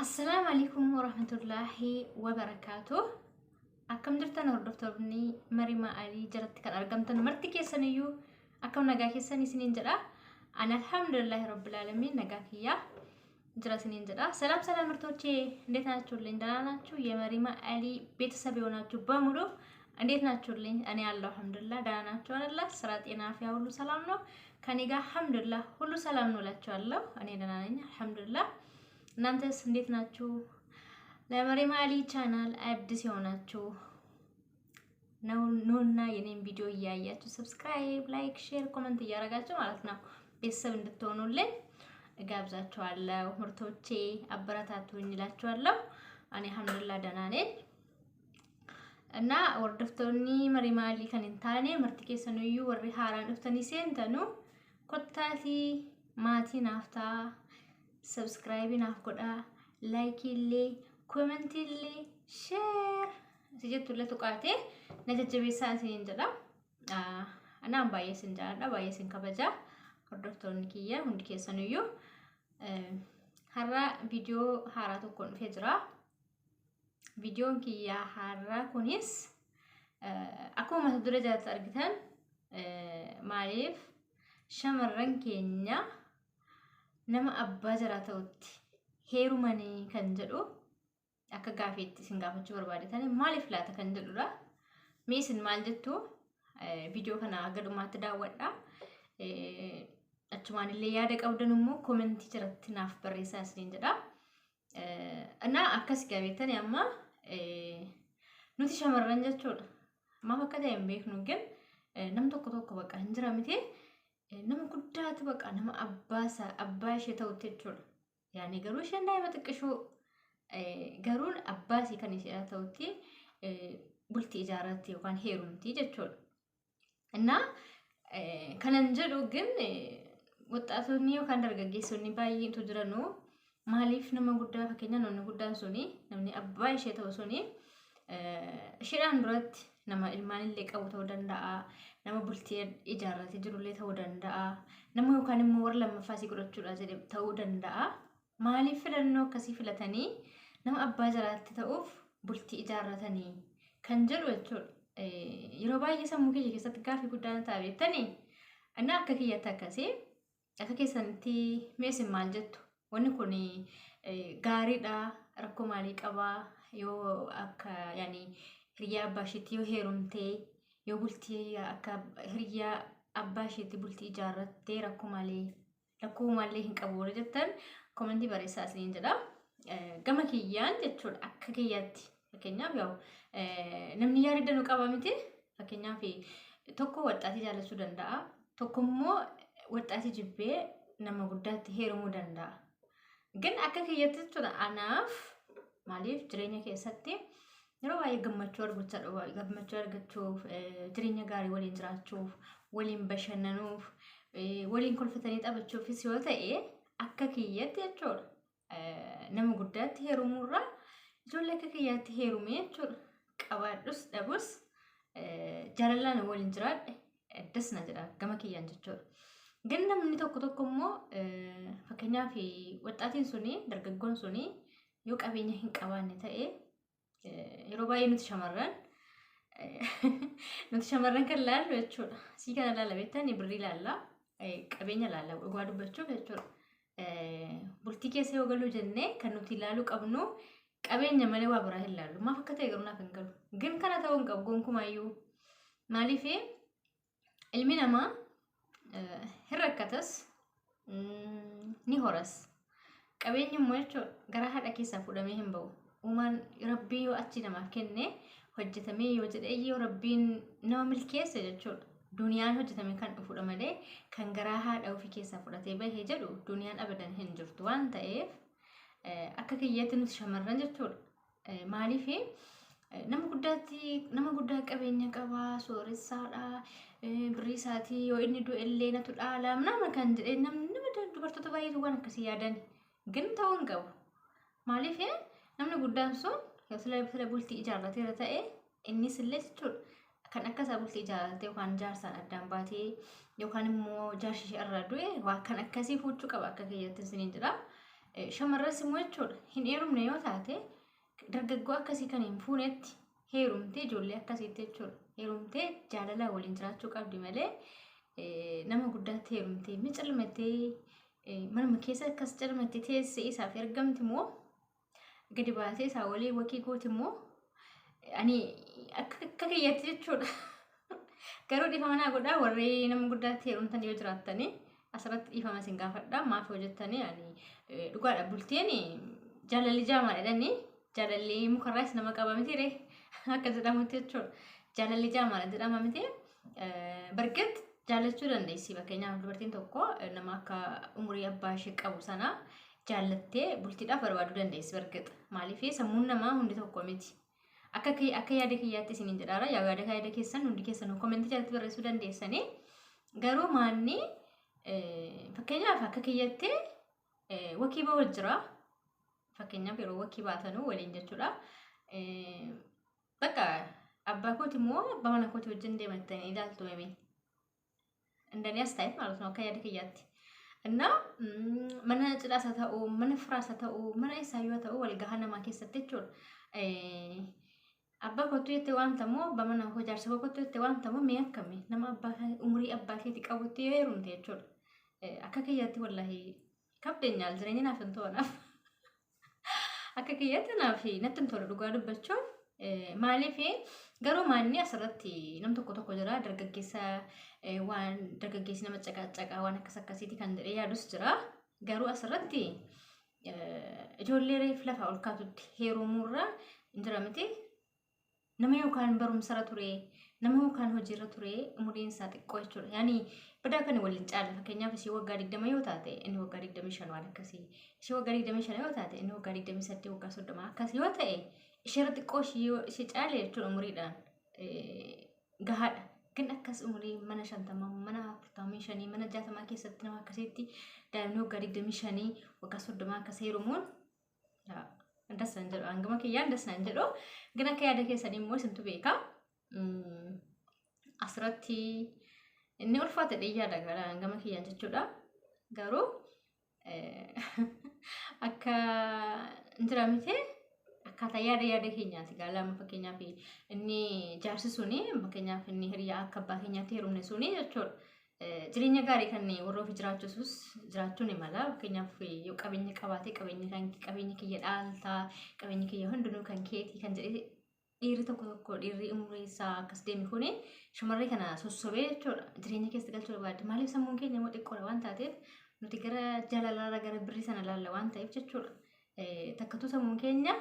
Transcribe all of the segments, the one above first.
السلام عليكم ورحمة الله وبركاته. أكم درتنا وردفتوني مريم علي جرت كان أرقمتنا مرتك يا سنيو. أكم نجاكي سنين جرا. أنا الحمد لله رب العالمين نجاكيا جرا سنين جرا. سلام سلام مرتوتشي نديتنا تشولين دانا تشو يا مريم علي بيت سبيونا تشو بامرو نديتنا تشولين أنا الله الحمد لله دانا تشو الله سرات إنا في أولو سلامنا كانيجا الحمد لله كل سلامنا لا تشو الله أنا دانا الحمد لله. እናንተስ እንዴት ናችሁ? ለመሪም አሊ ቻናል አዲስ የሆናችሁ ኑና የኔን ቪዲዮ እያያችሁ ሰብስክራይብ፣ ላይክ፣ ሼር፣ ኮሜንት እያደረጋችሁ ማለት ነው ቤተሰብ እንድትሆኑልኝ እጋብዛችኋለሁ። ምርቶቼ አበረታቱኝ እላችኋለሁ። እኔ አልሐምዱሊላህ ደህና ነኝ እና ወርደፍቶኒ መሪም አሊ ከንንታኔ ምርትኬ ሰኑዩ ወሪ ሃራን ድፍተኒ ሴንተኑ ኮታቲ ማቲ ናፍታ سبسكرايب نافقدا لايك اللي كومنت اللي شير سجدت له تقاتي نجتبي سانسين جدا انا ام بايسن جادا بايسن كبجا قدرتون كيا هندكي سنيو هرا فيديو هارا تكون فجرا فيديو كيا هارا كونيس اكو ما درجات ارغتن معرف شمرن كينيا nama abbaa jiraatawutti heerumanii kan jedhu akka gaafeetti isin gaafachuu barbaadatan maaliif laata kan jedhudha. Mee isin maal jettu viidiyoo kana gadumaatti daawwadha. Achumaan illee yaada qabdan immoo koomentii jiratti naaf barreessaa isiniin jedha. Ana akkas gaafeettani amma nuti shamarran jechuudha. Maaf akka ta'e hin beeknu ግን nam tokko bakka hin jira miti. nama guddaatu baqa nama abbaa ishee ta'utti jechuudha. Yaani garuu isheen daa'ima xiqqishoo garuun abbaa ishee kan ishee ta'utti bultii ijaarratti yookaan heerumtii jechuudha. Innaa kanan jedhu ግን ወጣቶonni yookaan dargaggeessonni baay'eetu jiranu maaliif nama guddaa fakkeenyaan namni guddaan suni namni abbaa ishee ta'u suni isheedhaan duratti nama ilmaan illee qabu ta'uu danda'a. nama bultii ijaarratti jirullee ta'uu danda'a. nama yookaan immoo warra lammaffaa si godhachuudha jedhe ta'uu danda'a. Maaliif filannoo akkasii filatanii nama abbaa jiraatti ta'uuf bultii ijaarratanii kan jedhu jechuudha. Yeroo baay'ee sammuu kiyya keessatti gaaffii guddaan ta'a beektanii. Ana akka kiyyatti akkasii akka keessanitti meesin maal jettu wanni kun gaariidha rakkoo maalii qabaa yoo akka yaani hiriyaa abbaa isheetti yoo heerumtee yoo bultii akka hiriyaa abbaa isheetti bultii ijaarrattee rakkoo maalii hin qabu warra jettan koomentii barreessaa isiniin jedha. Gama kiyyaan jechuudha akka kiyyaatti fakkeenyaaf yoo namni yaada danuu qaba miti. Fakkeenyaaf tokko waxxaatii jaallachuu danda'a. Tokko immoo waxxaatii jibbee nama guddaatti heerumuu danda'a. Gan akka kiyyaatti jechuudha anaaf maaliif jireenya keessatti yeroo baay'ee gammachuu argachuuf jireenya gaarii waliin jiraachuuf waliin bashannanuuf waliin kolfatanii taphachuufis yoo ta'e akka kiyyaatti jechuudha nama guddaatti heerumuurra ijoollee akka kiyyaatti heerumee jechuudha qabaadhus dhabus jaalalaan waliin jiraadhe addas na jedha gama kiyyaan jechuudha. Gan namni tokko immoo fakkeenyaaf waxxaatiin suni dargaggoon suni yoo qabeenya hin qabaanne ta'e yeroo baay'ee nuti shamarran kan laallu jechuudha. Sii kana laalla beektanii birrii laalla qabeenya laalla dhugaa dubbachuuf jechuudha. Bultii keessa yoo galuu jennee kan nuti ilaaluu qabnu qabeenya malee waa biraa hin laallu. Maaf akka ta'e garuu naaf hin galu. ግን kana ta'uu hin qabu gonkumayyuu. Maaliif ilmi namaa hin rakkatas ni horas. Qabeenyi immoo jechuudha gara haadha keessaa fudhamee hin ba'u. Uumaan rabbii yoo achi namaaf kenne hojjetamee yoo jedhee yoo rabbiin nama milkeesse jechuudha. Duniyaan hojjetame kan dhufudha malee kan garaa haadha ofii keessaa fudhatee bahee jedhu duniyaan abadan hin jirtu waan ta'eef akka kiyyaatti nuti shamarran jechuudha. Maaliif nama guddaa qabeenya qabaa sooressaadha birrii isaatii yoo inni du'ellee natu dhaala nama kan jedhee nama dubartoota baay'eetu waan akkasii yaadan ግን ta'uu hin qabu. Maaliif namni guddaan sun yoo sila bultii ijaarrateera ta'e innis illee jechuudha kan akka isaa bultii ijaarratee yookaan jaarsaan addaan baatee yookaan immoo jaarsi ishee irraa du'e waa kan akkasii fuuchuu qaba akka kiyyaatti isiniin jedha. shamarran immoo jechuudha hin heerumne yoo taate dargaggoo akkasii kan hin fuunetti heerumtee ijoollee akkasiitti jechuudha heerumtee jaalala waliin jiraachuu qabdi malee nama guddaatti heerumtee micalmattee manuma keessa akkas calmattee teessee isaaf ergamti immoo gadi baatee isaa walii wakii gooti immoo ani akka kiyyatti jechuudha. Garuu dhiifama naa godhaa warri nama guddaatti heerumtan yoo jiraattanii asirratti dhiifama isin gaafadha maaf hojjettanii ani dhugaadha bultiin jaalalli jaamaa jedhanii jaalalli mukarraas nama qaba miti ree akka jedhamutti jechuudha jaalalli jaamaa jedhama miti barqet jaalachuu dandeessi fakkeenyaaf dubartiin tokko nama akka umurii abbaa ishee qabu sana jaalattee bultiidhaaf barbaaduu dandeessi barqet maaliif sammuun namaa hundi tokko miti. Akka yaada kiyyaatti isiniin jedhaara yaada keessan hundi keessan komentii jalatti barreessuu dandeessanii garuu maanni fakkeenyaaf akka kiyyaatti wakii ba'u jira fakkeenyaaf yeroo wakii baatanuu waliin jechuudha bakka abbaa kooti immoo abbaa mana kooti wajjin deemattanii ilaaltu mimi እንደኔ አስተያየት ማለት ነው akka yaada kiyyaatti እና mana cidhaas haa ta'u mana firaas haa ta'u mana isaayyuu haa ta'u walgahaa namaa keessatti jechuudha abbaa kottu jettee waamtamoo bamana hojaarsa kottu jettee waamtamoo mee akkami nama abbaa umurii abbaa keetii qabutti yoo heerumte jechuudha akka kiyyaatti wallahi kabdeenyaal jireenya naaf hin to'anaaf akka kiyyaatti naaf natti hin tola dhugaa dubbachuun maaliif garuu maanni asirratti nam tokko jira dargaggeessa waan dargaggeessi nama caqacaqaa waan akkas akkasiiti kan jedhee yaadus jira garuu asirratti ijoollee reef lafa ol kaatutti heerumuurra jira miti nama yookaan barumsarra ture nama yookaan hojiirra ture umuriin isaa xiqqoo jechuudha yaani badaa kan waliin caala fakkeenyaaf ishee waggaa 20 yoo taate inni waggaa 25 waan akkasii ishee waggaa 25 yoo taate inni waggaa 28 waggaa 30 akkasii yoo ta'e ishee xiqqoo ishee caale jechuudha umuriidhaan gahaadha ግን akkas umurii mana 50 mana 45 mana 60 keessatti nama akkasitti daa'imni waggaa 25 waggaa 30 akkas heerumuun dasnan jedhu hangama kiyyaan dasnan jedhu ግን akka yaada keessanii immoo isintu beeka asirratti inni ulfaate dhiyyaadha gara hangama kiyyaan jechuudha garuu akka injiramite akkaataa yaada keenyaati gaalama fakkeenyaaf inni jaarsi suni fakkeenyaaf inni hiriyaa akka abbaa keenyaatti heerumne suni jechuudha jireenya gaarii kan warra ofii jiraachuus jiraachuun mala fakkeenyaaf yoo qabeenya qabaate qabeenya kiyya dhaaltaa qabeenya kiyya hundinuu kan keetii kan jedhee dhiirri tokko dhiirri umurii isaa akkas deemi kuni shamarree kana sossobee jechuudha jireenya keessa galchuu barbaadde maaliif sammuun keenya immoo xiqqoodha waan taateef nuti gara jaalalaa gara birrii sana laalla waan ta'eef jechuudha takkatu sammuun keenya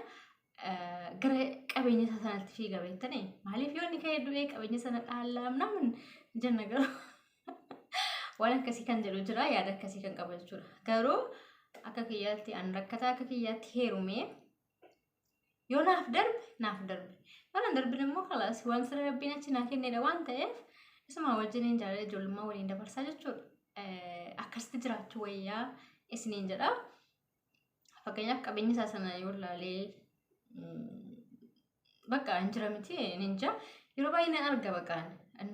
gara qabeenya isaa sanatti fiiga beektanii maaliif yoo inni ka'ee du'ee qabeenya sana dhaalaam namun janna garuu waan akkasii kan jedhu jira yaada akkasii kan qabu jechuudha garuu akka kiyyaatti an rakkataa akka kiyyaatti heerumee yoo naaf darbe waan darbin immoo kalaas waan sirrii rabbiin achi naa kennedha waan ta'eef isuma wajjiniin jaalala ijoollummaa waliin dabarsaa jechuudha akkasitti jiraachuu wayyaa isiniin jedha fakkeenyaaf qabeenya isaa sana yoo ilaalee bakka anjira miti ninja yeroo baay'ee nan arga baqaan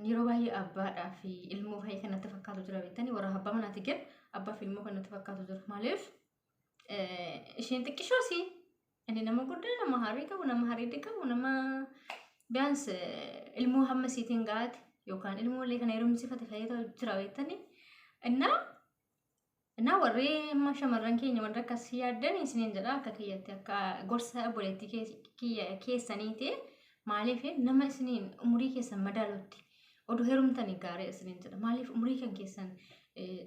yeroo baay'ee abbaadhaa fi ilmoo fayyii kanatti fakkaatu jira beektanii warra abbaa manaati gad abbaa fi ilmoo kanatti fakkaatu jira maaliif isheen xiqqishoosi inni nama guddaa nama harii qabu nama biyaans ilmoo hamma siitiin gaate yookaan ilmoolee kana heerumsifate fayyada jira beektanii እና warri amma shamarran keenya wanda akkasii yaaddan isiniin jedha akka kiyyatti akka gorsa obboleettii keessaniiti maaliif nama isiniin umurii keessan madaalutti oduu heerumtanii gaarii isiniin jedha maaliif umurii kan keessan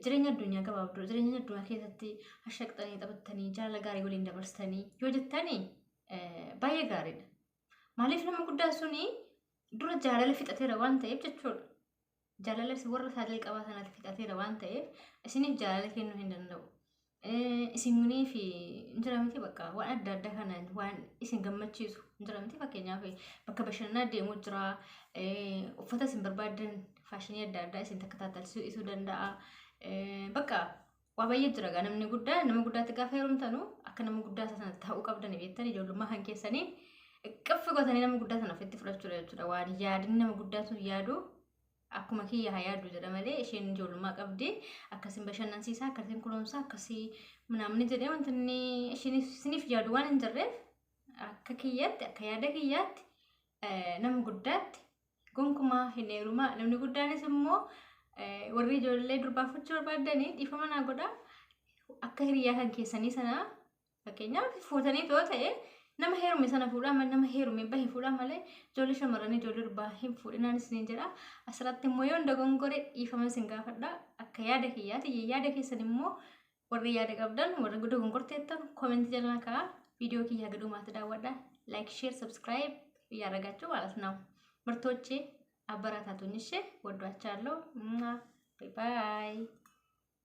jireenya addunyaa gabaabduu jireenya addunyaa keessatti hashaqxanii taphattanii jaalala gaarii waliin dabarsitanii yoo jettanii baay'ee gaariidha maaliif nama guddaa suni dura jaalala fixateera waan ta'eef jechuudha jaalala si warra saalee qabaa sanaatti fixateera waan ta'eef isiniif jaalala kennuu hin danda'u isinii fi injiramiti bakka waan adda kanaan waan isin gammachiisu injiramiti fakkeenyaaf bakka bashannanaa deemuu jira uffata isin barbaadan faashinii adda isin takkataatalsisuu danda'a bakka waa baay'ee jira namni guddaa nama guddaatti gaafa heerumtanu akka nama guddaa sana ta'uu qabdan beektan ijoollummaa kan keessanii qaffi gotanii nama guddaa sana ofitti fudhachuu jechuudha waan yaadni nama guddaatu yaadu akkuma kiyya hayaadu jedha malee isheen ijoollummaa qabdi akkasiin bashannansiisaa akkasiin kunuunsaa akkasii ምናምን jedhee wanti inni isheen isiniif yaadu waan hin jirreef akka kiyyaatti akka yaada kiyyaatti nama guddaatti gonkumaa hin heerumaa namni guddaanis immoo warri ijoollee durbaafachuu barbaadanii dhiifama naa godha akka hiriyaa kan keessanii sana fakkeenyaaf fuutanii too ta'e nama heerume sana fuudhaa malee nama heerume bahi fuudhaa malee ijoollee shamarranii ijoollee durbaa hin fuudhinaan isiniin jedha asirratti immoo yoo dogongore dhiifama isin gaafadha akka yaada kiyyaati yaada keessan immoo warri yaada qabdan warri dogongorteettan komentii jalaa kaa'aa ቪዲዮ kiyya gadumaatti daawwadha like share subscribe ያረጋችሁ ማለት ነው ምርቶቼ አበረታቱኝ እሺ ወዷቻለሁ ባይ ባይ